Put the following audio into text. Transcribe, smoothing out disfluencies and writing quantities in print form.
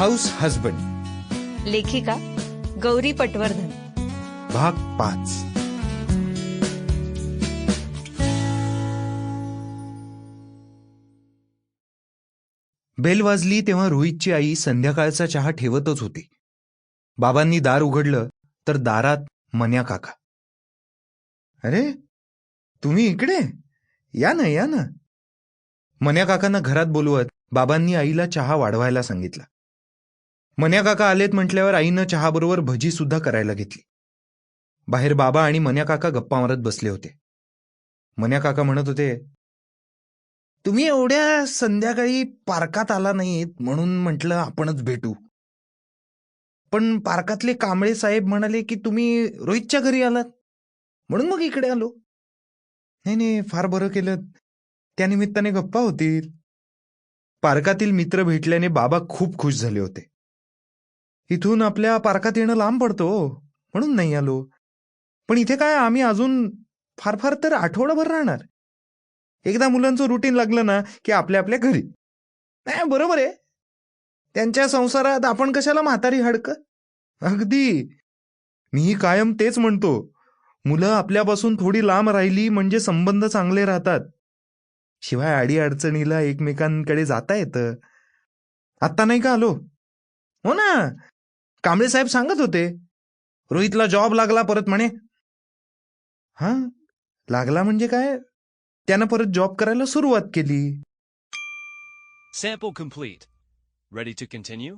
House husband, लेखिका गौरी पटवर्धन. भाग 5. Bell वाजली तेव्हा रोहितची आई संध्याकाळचा चहा ठेवतच होती. बाबांनी दार उघडलं तर दारात मन्या काका. अरे, तुम्ही इकडे या ना, या ना. मन्या काकांना घरात बोलवत बाबांनी आईला चहा वाढवायला सांगितलं. मन्या काका आलेत म्हटल्यावर आईनं चहाबरोबर भजी सुद्धा करायला घेतली. बाहेर बाबा आणि मन्या काका गप्पा मारत बसले होते. मन्या काका म्हणत होते, तुम्ही एवढ्या संध्याकाळी पार्कात आला नाहीत म्हणून म्हटलं आपणच भेटू. पण पार्कातले कांबळे साहेब म्हणाले की तुम्ही रोहितच्या घरी आलात, म्हणून मग इकडे आलो. नाही नाही, फार बरं केलं, त्यानिमित्ताने गप्पा होतील. पार्कातील मित्र भेटल्याने बाबा खूप खुश झाले होते. इथून आपल्या पार्कात येणं लांब पडतो म्हणून नाही आलो. पण इथे काय, आम्ही अजून फार फार तर आठवडाभर राहणार. एकदा मुलांचं रुटीन लागलं ना की आपल्या आपल्या घरी. नाही, बरोबर आहे, त्यांच्या संसारात आपण कशाला म्हातारी हडकं. अगदी, मीही कायम तेच म्हणतो, मुलं आपल्यापासून थोडी लांब राहिली म्हणजे संबंध चांगले राहतात. शिवाय अडी अडचणीला एकमेकांकडे जाता येतं. आत्ता नाही का आलो? हो ना, कांबळे साहेब सांगत होते रोहितला जॉब लागला परत म्हणे. हा, लागला म्हणजे काय, त्यानं परत जॉब करायला सुरुवात केली. Sample complete. Ready to continue?